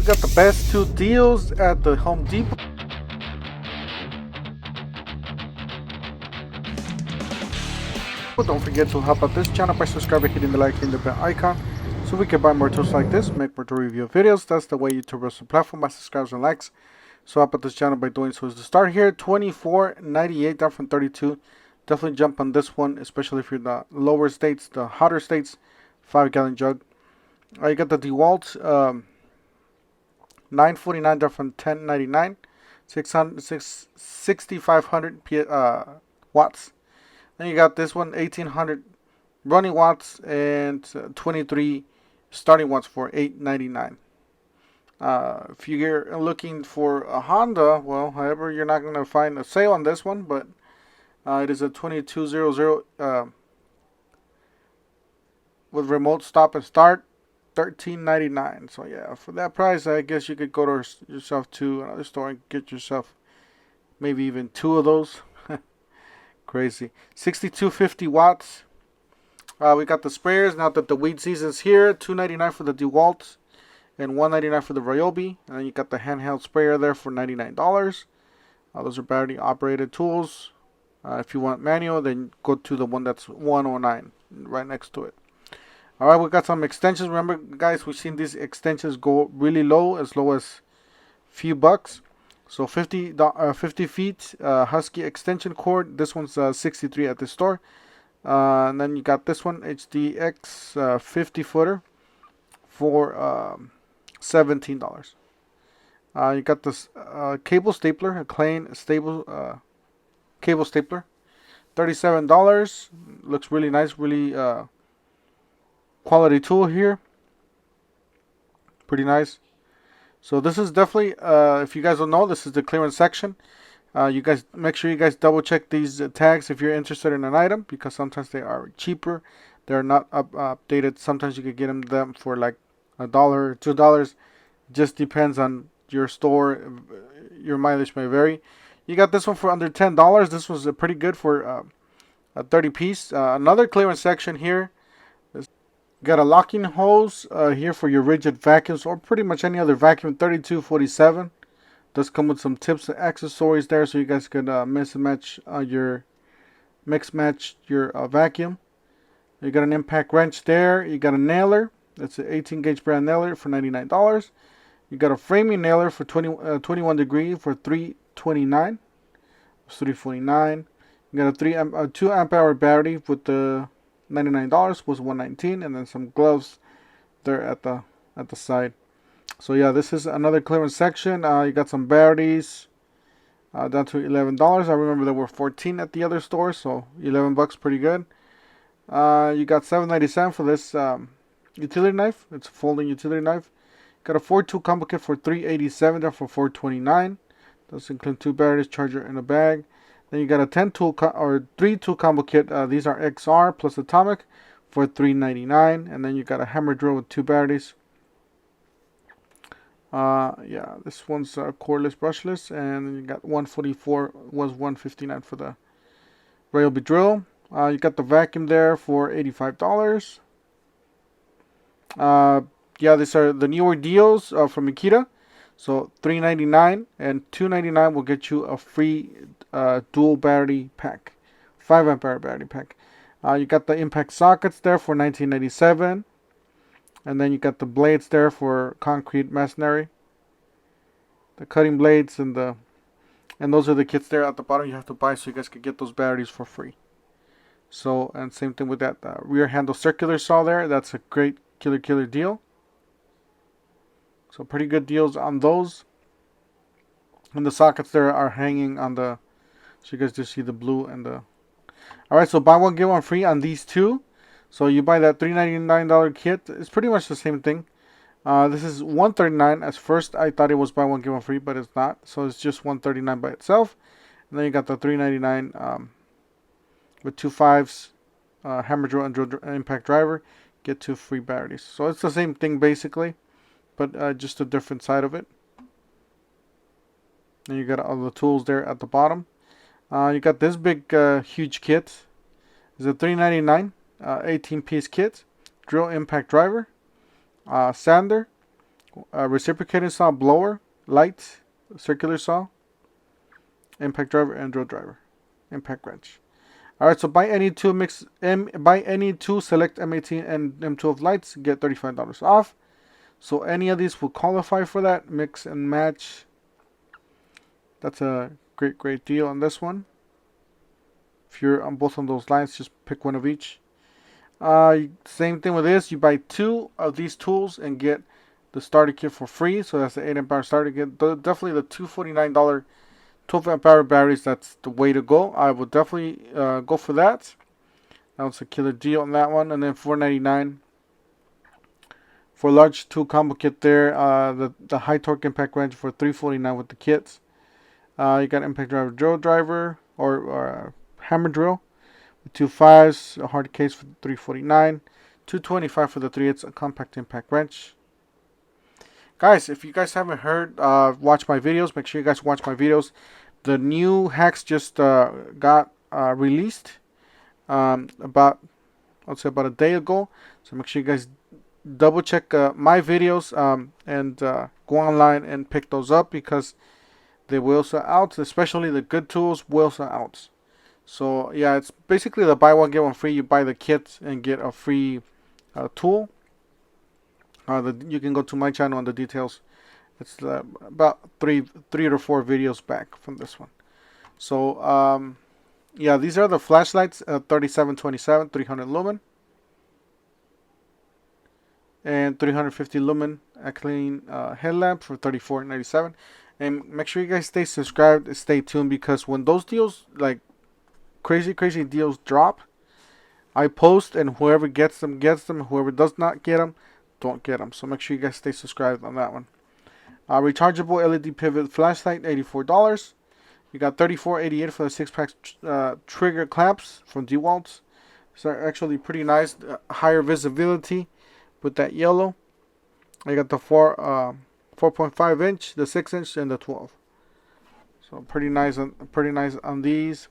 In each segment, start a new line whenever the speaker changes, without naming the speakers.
We got the best 2 deals at the Home Depot. But don't forget to help out this channel by subscribing, hitting the like, hitting the bell icon, so we can buy more tools like this, make more tool review videos. That's the way YouTube runs the platform, by subscribes and likes. So help out this channel by doing so. Is to start here, $24.98 down from $32. Definitely jump on this one, especially if you're in the lower states, the hotter states. 5-gallon jug. You got the DeWalt $9.49 down from $10.99. 6,500 watts. Then you got this one 1,800 running watts and 23 starting watts for $8.99. If you're looking for a Honda, well, however, you're not going to find a sale on this one, but it is a 2200 with remote stop and start, $13.99. So yeah, for that price, I guess you could go to yourself to another store and get yourself maybe even 2 of those. Crazy. 6250 watts. We got the sprayers now that the weed season's here. $2.99 for the DeWalt and $1.99 for the Joby. And then you got the handheld sprayer there for $99. Those are battery operated tools. If you want manual, then go to the one that's $109 right next to it. Alright, we got some extensions. Remember, guys, we've seen these extensions go really low as few bucks. So 50 feet Husky extension cord. This one's 63 at the store. And then you got this one, HDX 50 footer for $17. You got this cable stapler, a Klein stable cable stapler, $37. Looks really nice, really quality tool here. Pretty nice. So this is definitely, if you guys don't know, this is the clearance section. You guys make sure you guys double check these tags if you're interested in an item, because sometimes they are cheaper. They're not updated. Sometimes you could get them for like $1 or $2. Just depends on your store. Your mileage may vary. You got this one for under $10. This was pretty good for a 30 piece. Another clearance section here. Got a locking hose here for your rigid vacuums or pretty much any other vacuum. $32.47. Does come with some tips and accessories there, so you guys could mix and match your vacuum. You got an impact wrench there. You got a nailer. That's an 18 gauge brand nailer for $99. You got a framing nailer for 21 degree for $329. It's $349. You got a 2 amp hour battery with the $99 was $119, and then some gloves there at the side. So yeah, this is another clearance section. You got some batteries down to $11. I remember there were 14 at the other store, so $11, pretty good. You got $7.97 for this utility knife. It's a folding utility knife. Got a 4-tool combo kit for $387, there for $429. Does include 2 batteries, charger, and a bag. Then you got a 3-tool combo kit. These are XR plus atomic for $399, and then you got a hammer drill with 2 batteries. Yeah, this one's cordless, brushless, and then you got 144 was $159 for the Joby drill. You got the vacuum there for $85. Yeah, these are the newer deals from Makita. So $399 and $299 will get you a free dual battery pack, 5 amp hour battery pack. You got the impact sockets there for $19.97, and then you got the blades there for concrete masonry. The cutting blades and those are the kits there at the bottom you have to buy, so you guys can get those batteries for free. So, and same thing with that rear handle circular saw there. That's a great killer deal. So pretty good deals on those. And the sockets there are hanging on the, so you guys just see the blue and the. Alright, so buy one, get one free on these 2. So you buy that $399 kit. It's pretty much the same thing. This is $139. At first I thought it was buy one, get one free, but it's not. So it's just $139 by itself. And then you got the $399 with 2 5s, hammer drill and impact driver. Get 2 free batteries. So it's the same thing basically, but just a different side of it. And you got all the tools there at the bottom. You got this big, huge kit. It's a $399, 18-piece kit. Drill impact driver, sander, reciprocating saw blower, light, circular saw, impact driver, and drill driver, impact wrench. Alright, so buy any two select M18 and M12 lights, get $35 off. So any of these will qualify for that. Mix and match. That's a great deal on this one. If you're on both of those lines, just pick one of each. Same thing with this. You buy two of these tools and get the starter kit for free. So that's the 8 amp hour starter kit. Definitely the $249 12 amp hour batteries. That's the way to go. I would definitely go for that. That was a killer deal on that one. And then $4.99 for a large tool combo kit there. The high torque impact wrench for $3.49 with the kits. You got impact driver, drill driver, or hammer drill. 2 5s, a hard case for $3.49, $2.25 for the 3/8 compact impact wrench. Guys, if you guys haven't heard, watch my videos. Make sure you guys watch my videos. The new hacks just got released about a day ago. So make sure you guys double check my videos and go online and pick those up, because they will sell out. Especially the good tools will sell out. So yeah, it's basically the buy one get one free. You buy the kit and get a free tool. You can go to my channel on the details. It's about three to four videos back from this one. So yeah, these are the flashlights. 3727, 300 lumen, and 350 lumen clean headlamp for $34.97. And make sure you guys stay subscribed, stay tuned, because when those deals, like crazy deals, drop, I post, and whoever gets them gets them. Whoever does not get them, don't get them. So make sure you guys stay subscribed on that one. Rechargeable LED pivot flashlight, $84. You got $34.88 for the 6-pack trigger clamps from DeWalt. So actually pretty nice, higher visibility with that yellow. I got the 4.5 inch, the 6 inch, and the 12. So pretty nice on these.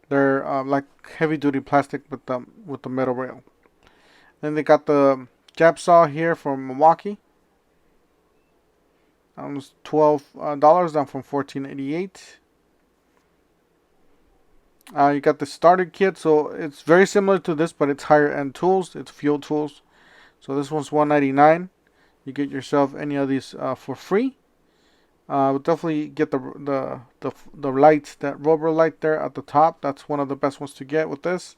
They're like heavy duty plastic with the metal rail. Then they got the jab saw here from Milwaukee. Almost $12 down from $14.88. You got the starter kit, so it's very similar to this, but it's higher end tools. It's fuel tools. So this one's $1.99. You get yourself any of these for free. We'll definitely get the light, that rubber light there at the top. That's one of the best ones to get with this.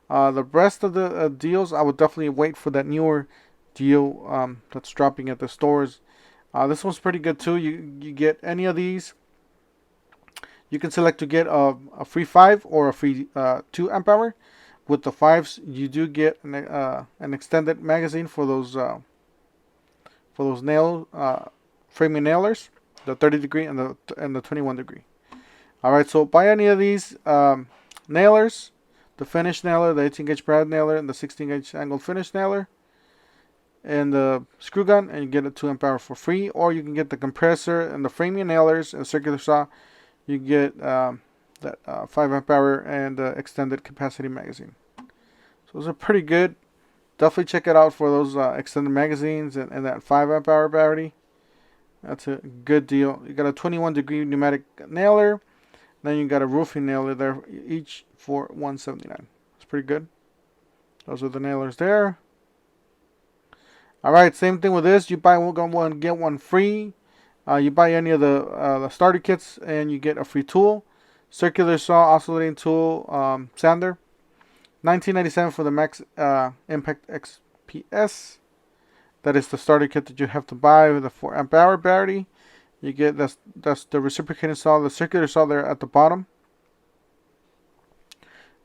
The rest of the deals, I would definitely wait for that newer deal that's dropping at the stores. This one's pretty good too. You get any of these. You can select to get a free 5 or a free 2 amp hour. With the 5s, you do get an extended magazine for those framing nailers, the 30 degree and the 21 degree. All right, so buy any of these nailers, the finish nailer, the 18-gauge brad nailer, and the 16-gauge angled finish nailer, and the screw gun, and you get a 2 amp hour for free. Or you can get the compressor and the framing nailers and circular saw. You get that 5 amp hour and extended capacity magazine. So those are pretty good. Definitely check it out for those extended magazines and that 5 amp hour battery. That's a good deal. You got a 21 degree pneumatic nailer. Then you got a roofing nailer there, each for $179. It's pretty good. Those are the nailers there. Alright, same thing with this. You buy one, get one free. You buy any of the starter kits and you get a free tool. Circular saw, oscillating tool, sander. $19.97 for the Max Impact XPS. That is the starter kit that you have to buy with a 4 amp hour battery. You get that's the reciprocating saw, the circular saw there at the bottom.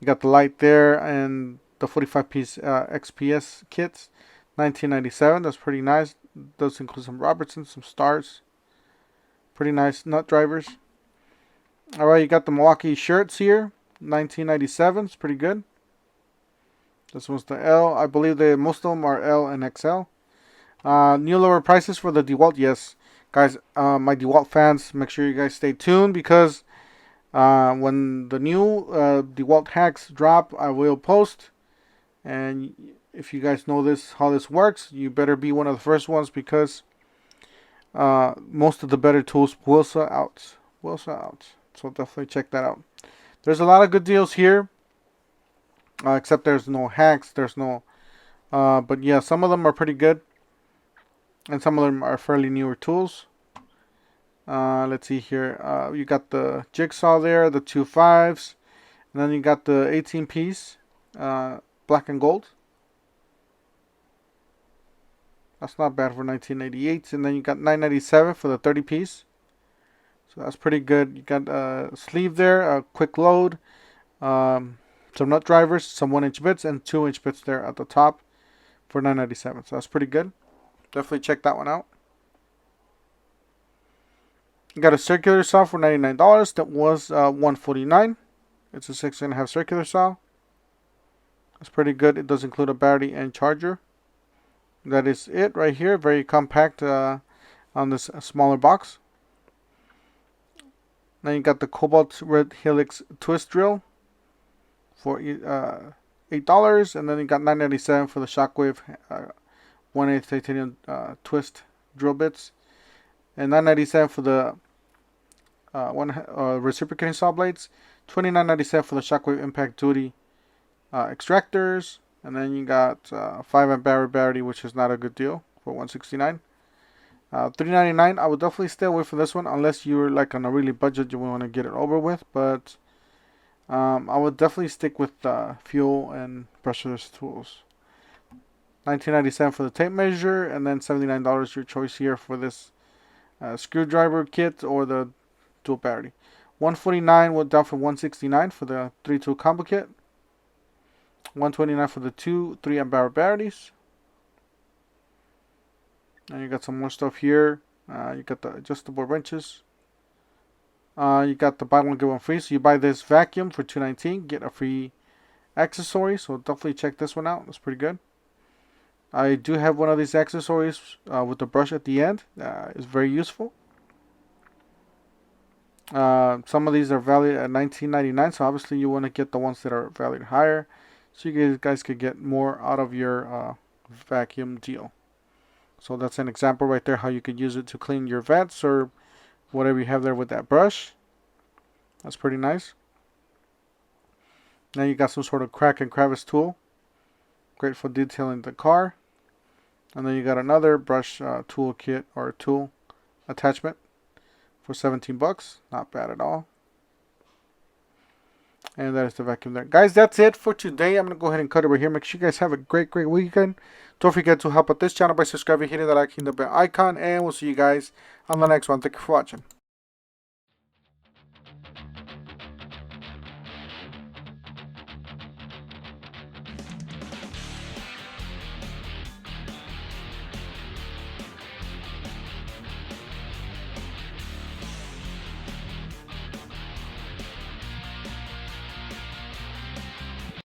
You got the light there and the 45-piece XPS kits. $19.97. That's pretty nice. Does include some Robertson, some stars. Pretty nice nut drivers. All right, you got the Milwaukee shirts here. $19.97. It's pretty good. This one's the L. I believe most of them are L and XL. New lower prices for the DeWalt. Yes, guys, my DeWalt fans, make sure you guys stay tuned, because when the new DeWalt hacks drop, I will post. And if you guys know how this works, you better be one of the first ones, because most of the better tools will sell out. So definitely check that out. There's a lot of good deals here, except there's no hacks. There's no, but yeah, some of them are pretty good, and some of them are fairly newer tools. Let's see here. You got the jigsaw there, the 2 5s, and then you got the 18 piece, black and gold. That's not bad for 1988. And then you got 997 for the 30 piece. So that's pretty good. You got a sleeve there, a quick load, some nut drivers, some 1-inch bits, and 2-inch bits there at the top for 997. So that's pretty good. Definitely check that one out. You got a circular saw for $99. That was $149. It's a 6.5 circular saw. That's pretty good. It does include a battery and charger. That is it right here. Very compact on this smaller box. Then you got the Cobalt Red Helix twist drill for $8, and then you got $9.97 for the Shockwave 1/8 titanium twist drill bits, and $9.97 for the reciprocating saw blades, $29.97 for the Shockwave Impact Duty extractors, and then you got 5 amp hour battery, which is not a good deal, for $169. $3.99. I would definitely stay away from this one unless you're like on a really budget, you want to get it over with. But I would definitely stick with fuel and brushless tools. $19.97 for the tape measure, and then $79 your choice here for this screwdriver kit or the dual battery. $149 went down from $169 for the 3-tool combo kit. $129 for the 2 3 amp hour batteries. And you got some more stuff here. You got the adjustable wrenches. You got the buy one get one free. So you buy this vacuum for $219, get a free accessory. So definitely check this one out. It's pretty good. I do have one of these accessories with the brush at the end. It's very useful. Some of these are valued at $19.99. So obviously you want to get the ones that are valued higher, so you guys could get more out of your vacuum deal. So that's an example right there how you could use it to clean your vents or whatever you have there with that brush. That's pretty nice. Now you got some sort of crack and crevice tool. Great for detailing the car. And then you got another brush tool kit or tool attachment for $17. Not bad at all. And that is the vacuum there. Guys, that's it for today. I'm going to go ahead and cut it over here. Make sure you guys have a great weekend. Don't forget to help out this channel by subscribing, hitting the like, hitting the bell icon. And we'll see you guys on the next one. Thank you for watching.